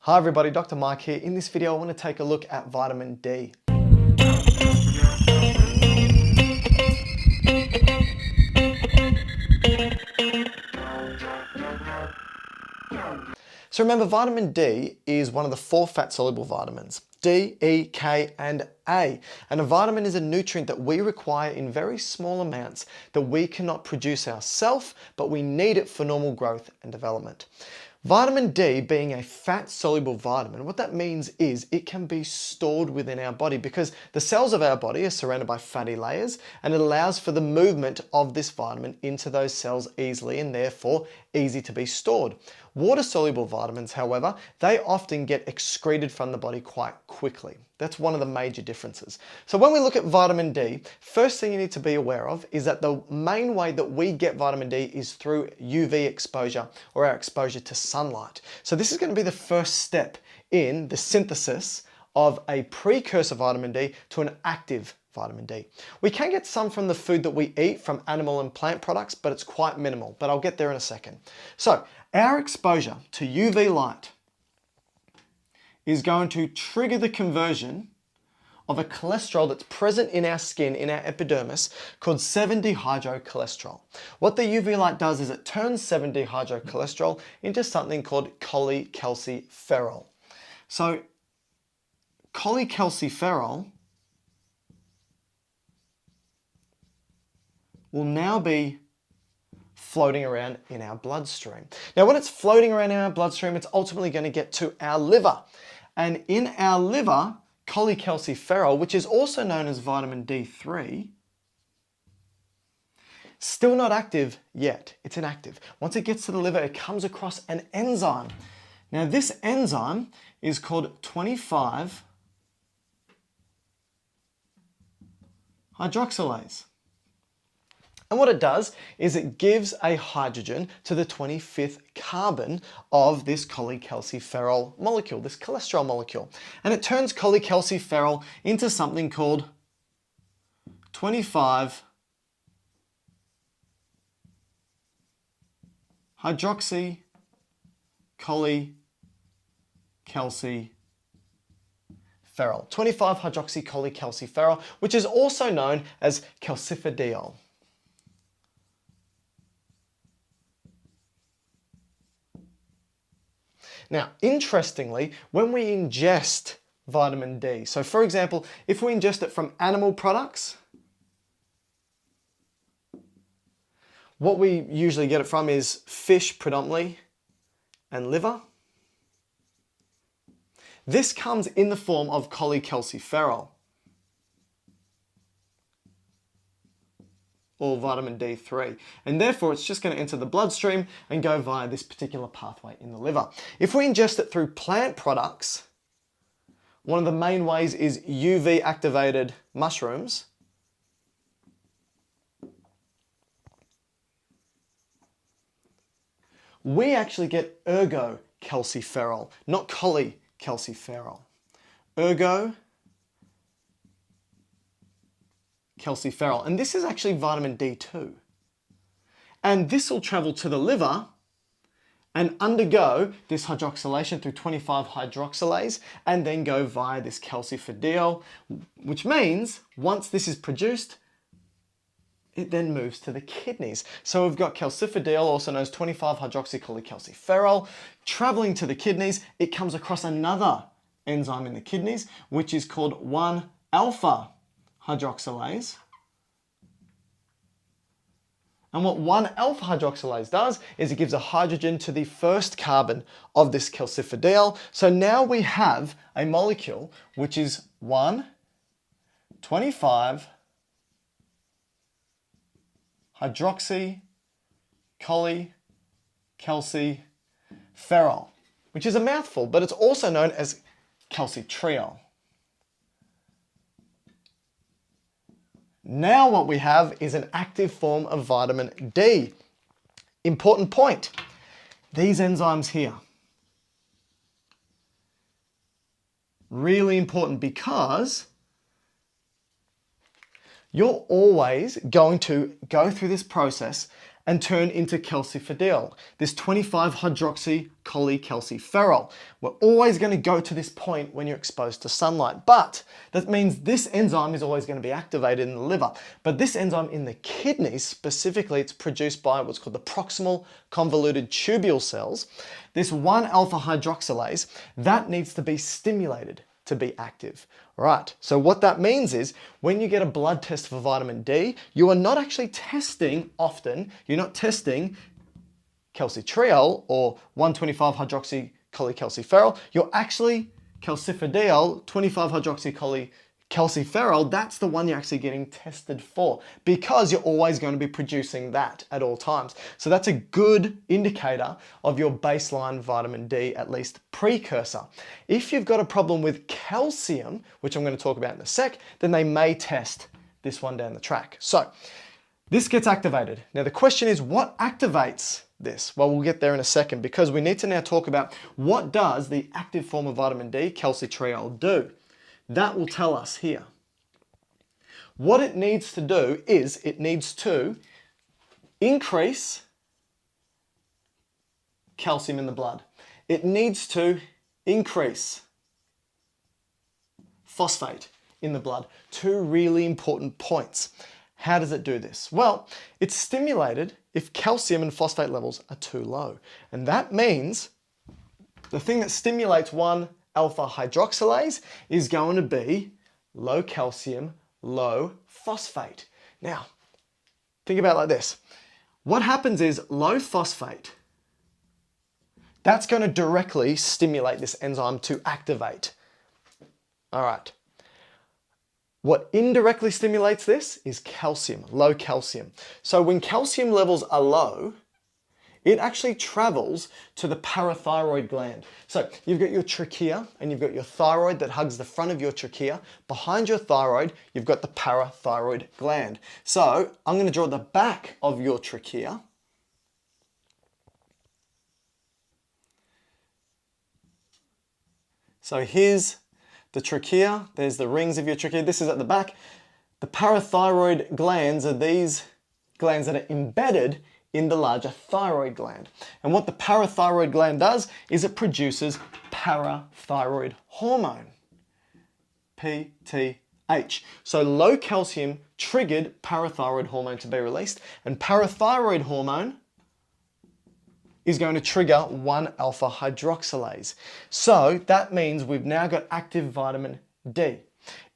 Hi everybody, Dr. Mike here. In this video, I want to take a look at vitamin D. So remember, vitamin D is one of the 4 fat-soluble vitamins. D, E, K, and A. And a vitamin is a nutrient that we require in very small amounts that we cannot produce ourselves, but we need it for normal growth and development. Vitamin D being a fat-soluble vitamin, what that means is it can be stored within our body because the cells of our body are surrounded by fatty layers, and it allows for the movement of this vitamin into those cells easily and therefore easy to be stored. Water-soluble vitamins, however, they often get excreted from the body quite quickly. That's one of the major differences. So when we look at vitamin D, first thing you need to be aware of is that the main way that we get vitamin D is through UV exposure or our exposure to sunlight. So this is going to be the first step in the synthesis of a precursor vitamin D to an active vitamin D. We can get some from the food that we eat from animal and plant products, but it's quite minimal, but I'll get there in a second. So our exposure to UV light is going to trigger the conversion of a cholesterol that's present in our skin, in our epidermis, called 7-dehydrocholesterol. What the UV light does is it turns 7-dehydrocholesterol into something called cholecalciferol. So cholecalciferol will now be floating around in our bloodstream. Now, when it's floating around in our bloodstream, it's ultimately going to get to our liver. And in our liver, cholecalciferol, which is also known as vitamin D3, still not active yet. It's inactive. Once it gets to the liver, it comes across an enzyme. Now, this enzyme is called 25-hydroxylase. And what it does is it gives a hydrogen to the 25th carbon of this cholecalciferol molecule, this cholesterol molecule. And it turns cholecalciferol into something called 25-hydroxycholecalciferol. 25-hydroxycholecalciferol, which is also known as calcifediol. Now, interestingly, when we ingest vitamin D, so for example, if we ingest it from animal products, what we usually get it from is fish predominantly and liver. This comes in the form of cholecalciferol, or vitamin D3. And therefore, it's just going to enter the bloodstream and go via this particular pathway in the liver. If we ingest it through plant products, one of the main ways is UV activated mushrooms. We actually get ergocalciferol, not cholecalciferol. Ergocalciferol, and this is actually vitamin D2. And this will travel to the liver and undergo this hydroxylation through 25-hydroxylase and then go via this calcifediol, which means once this is produced, it then moves to the kidneys. So we've got calcifediol, also known as 25-hydroxycholecalciferol, traveling to the kidneys. It comes across another enzyme in the kidneys, which is called 1-alpha-hydroxylase. And what 1-alpha-hydroxylase does is it gives a hydrogen to the first carbon of this calcifediol. So now we have a molecule which is 1,25-hydroxycholecalciferol, which is a mouthful, but it's also known as calcitriol. Now what we have is an active form of vitamin D. Important point, these enzymes here, really important because you're always going to go through this process and turn into calcifidiol, this 25-hydroxycholecalciferol. We're always going to go to this point when you're exposed to sunlight, but that means this enzyme is always going to be activated in the liver. But this enzyme in the kidneys, specifically, it's produced by what's called the proximal convoluted tubule cells. This 1-alpha hydroxylase, that needs to be stimulated to be active. Right, so what that means is when you get a blood test for vitamin D, you are not actually testing often, you're not testing calcitriol or 1,25-hydroxycholecalciferol, you're actually calcifidiol, 25-hydroxycholecalciferol, that's the one you're actually getting tested for because you're always going to be producing that at all times. So that's a good indicator of your baseline vitamin D, at least precursor. If you've got a problem with calcium, which I'm going to talk about in a sec, then they may test this one down the track. So this gets activated. Now the question is, what activates this? Well, we'll get there in a second because we need to now talk about what does the active form of vitamin D, calcitriol, do? That will tell us here. What it needs to do is it needs to increase calcium in the blood. It needs to increase phosphate in the blood. Two really important points. How does it do this? Well, it's stimulated if calcium and phosphate levels are too low. And that means the thing that stimulates 1-alpha hydroxylase is going to be low calcium, low phosphate. Now, think about it like this. What happens is low phosphate, that's going to directly stimulate this enzyme to activate. All right. What indirectly stimulates this is calcium, low calcium. So when calcium levels are low, it actually travels to the parathyroid gland. So you've got your trachea and you've got your thyroid that hugs the front of your trachea. Behind your thyroid, you've got the parathyroid gland. So I'm going to draw the back of your trachea. So here's the trachea. There's the rings of your trachea. This is at the back. The parathyroid glands are these glands that are embedded in the larger thyroid gland. And what the parathyroid gland does is it produces parathyroid hormone, PTH. So low calcium triggered parathyroid hormone to be released, and parathyroid hormone is going to trigger 1-alpha hydroxylase. So that means we've now got active vitamin D.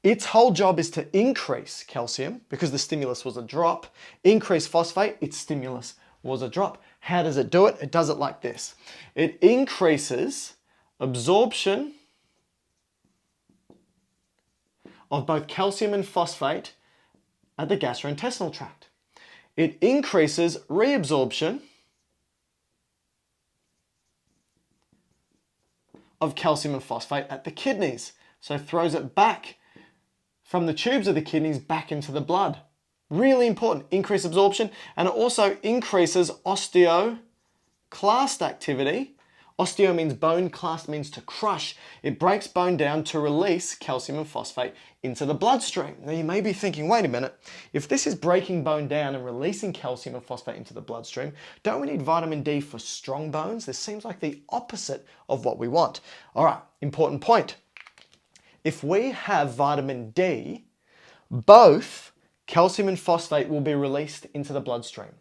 Its whole job is to increase calcium because the stimulus was a drop, increase phosphate, its stimulus was a drop. How does it do it? It does it like this. It increases absorption of both calcium and phosphate at the gastrointestinal tract. It increases reabsorption of calcium and phosphate at the kidneys. So throws it back from the tubes of the kidneys back into the blood. Really important, increased absorption, and it also increases osteoclast activity. Osteo means bone, clast means to crush. It breaks bone down to release calcium and phosphate into the bloodstream. Now you may be thinking, wait a minute, if this is breaking bone down and releasing calcium and phosphate into the bloodstream, don't we need vitamin D for strong bones? This seems like the opposite of what we want. All right, important point. If we have vitamin D, both calcium and phosphate will be released into the bloodstream.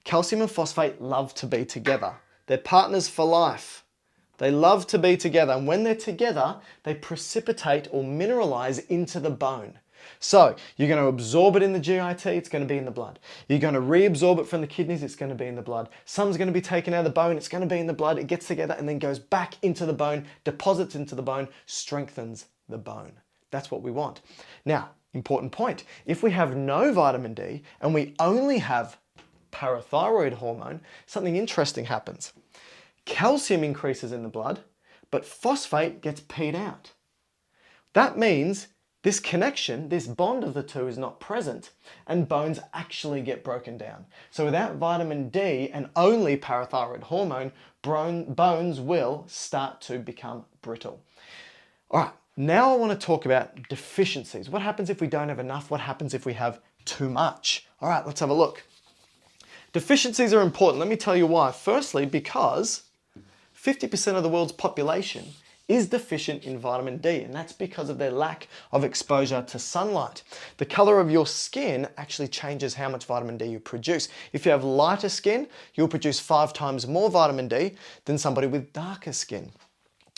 Calcium and phosphate love to be together. They're partners for life. They love to be together, and when they're together, they precipitate or mineralize into the bone. So you're going to absorb it in the GIT, it's going to be in the blood. You're going to reabsorb it from the kidneys, it's going to be in the blood. Some's going to be taken out of the bone, it's going to be in the blood, it gets together and then goes back into the bone, deposits into the bone, strengthens the bone. That's what we want. Now, important point, if we have no vitamin D and we only have parathyroid hormone, something interesting happens. Calcium increases in the blood, but phosphate gets peed out. That means this connection, this bond of the two is not present and bones actually get broken down. So without vitamin D and only parathyroid hormone, bones will start to become brittle. All right, now I want to talk about deficiencies. What happens if we don't have enough? What happens if we have too much? All right, let's have a look. Deficiencies are important. Let me tell you why. Firstly, because 50% of the world's population is deficient in vitamin D, and that's because of their lack of exposure to sunlight. The color of your skin actually changes how much vitamin D you produce. If you have lighter skin, you'll produce 5 times more vitamin D than somebody with darker skin.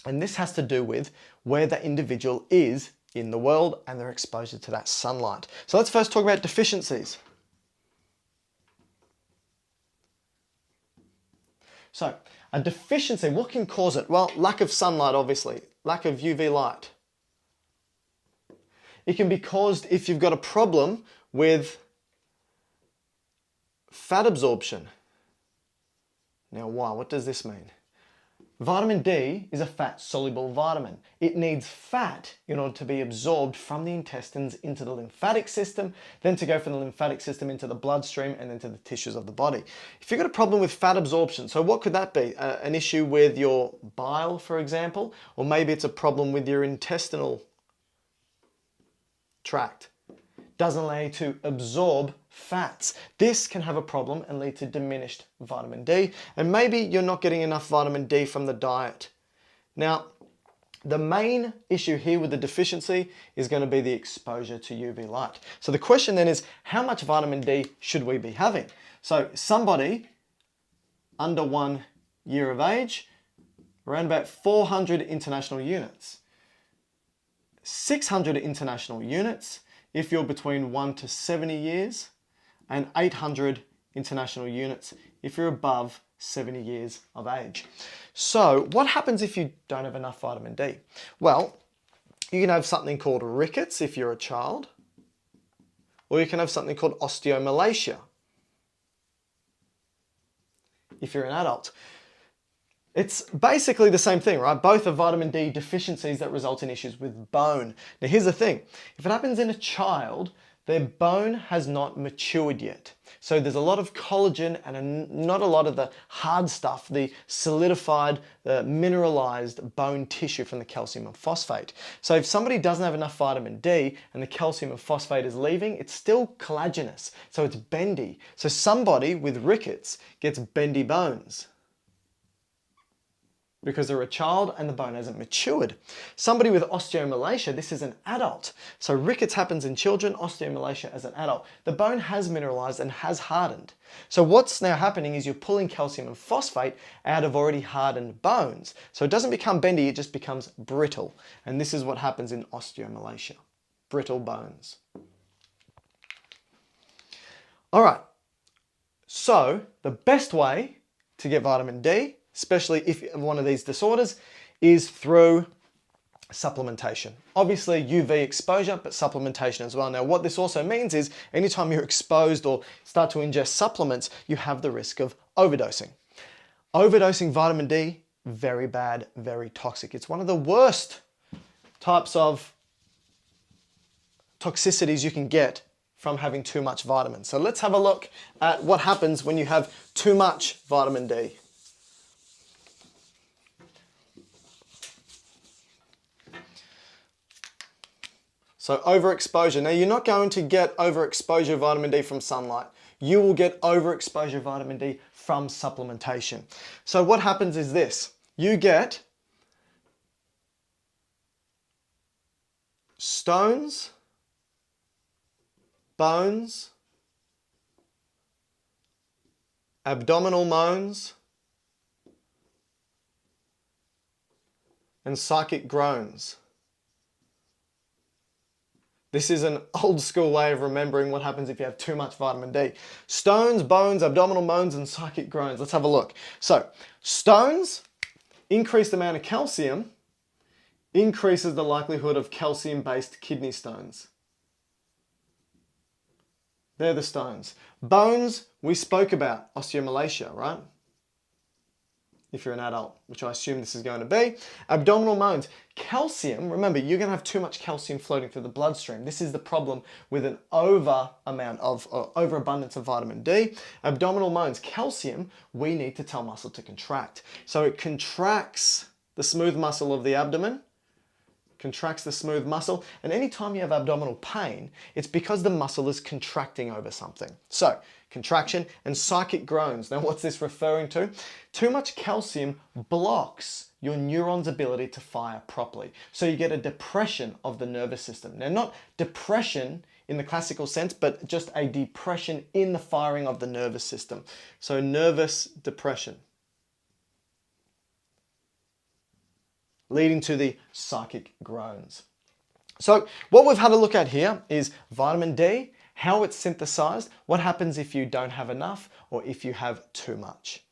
And this has to do with where the individual is in the world and their exposure to that sunlight. So let's first talk about deficiencies. So, a deficiency, what can cause it? Well, lack of sunlight, obviously. Lack of UV light. It can be caused if you've got a problem with fat absorption. Now, why? What does this mean? Vitamin D is a fat-soluble vitamin. It needs fat in order to be absorbed from the intestines into the lymphatic system, then to go from the lymphatic system into the bloodstream and into the tissues of the body. If you've got a problem with fat absorption, so what could that be? An issue with your bile, for example, or maybe it's a problem with your intestinal tract. Doesn't allow you to absorb fats. This can have a problem and lead to diminished vitamin D, and maybe you're not getting enough vitamin D from the diet. Now, the main issue here with the deficiency is going to be the exposure to UV light. So the question then is, how much vitamin D should we be having? So somebody under 1 year of age, around about 400 international units. 600 international units if you're between 1 to 70 years, and 800 international units if you're above 70 years of age. So what happens if you don't have enough vitamin D? Well, you can have something called rickets if you're a child, or you can have something called osteomalacia if you're an adult. It's basically the same thing, right? Both are vitamin D deficiencies that result in issues with bone. Now here's the thing, if it happens in a child, their bone has not matured yet. So there's a lot of collagen and not a lot of the hard stuff, the solidified, mineralized bone tissue from the calcium and phosphate. So if somebody doesn't have enough vitamin D and the calcium and phosphate is leaving, it's still collagenous, so it's bendy. So somebody with rickets gets bendy bones because they're a child and the bone hasn't matured. Somebody with osteomalacia, this is an adult. So rickets happens in children, osteomalacia as an adult. The bone has mineralized and has hardened. So what's now happening is you're pulling calcium and phosphate out of already hardened bones. So it doesn't become bendy, it just becomes brittle. And this is what happens in osteomalacia, brittle bones. All right, so the best way to get vitamin D, especially if you have one of these disorders, is through supplementation. Obviously UV exposure, but supplementation as well. Now what this also means is anytime you're exposed or start to ingest supplements, you have the risk of overdosing. Overdosing vitamin D, very bad, very toxic. It's one of the worst types of toxicities you can get from having too much vitamin. So let's have a look at what happens when you have too much vitamin D. So overexposure. Now you're not going to get overexposure vitamin D from sunlight. You will get overexposure vitamin D from supplementation. So what happens is this. You get stones, bones, abdominal moans, and psychic groans. This is an old school way of remembering what happens if you have too much vitamin D. Stones, bones, abdominal moans, and psychic groans. Let's have a look. So, stones, increased amount of calcium, increases the likelihood of calcium-based kidney stones. They're the stones. Bones, we spoke about, osteomalacia, right? If you're an adult, which I assume this is going to be. Abdominal moans. Calcium, remember, you're going to have too much calcium floating through the bloodstream. This is the problem with an overabundance of vitamin D. Abdominal moans. Calcium, we need to tell muscle to contract. So it contracts the smooth muscle of the abdomen, contracts the smooth muscle, and anytime you have abdominal pain, it's because the muscle is contracting over something. So, contraction, and psychic groans. Now, what's this referring to? Too much calcium blocks your neuron's ability to fire properly. So you get a depression of the nervous system. Now, not depression in the classical sense, but just a depression in the firing of the nervous system. So nervous depression, leading to the psychic groans. So what we've had a look at here is vitamin D, how it's synthesized, what happens if you don't have enough or if you have too much.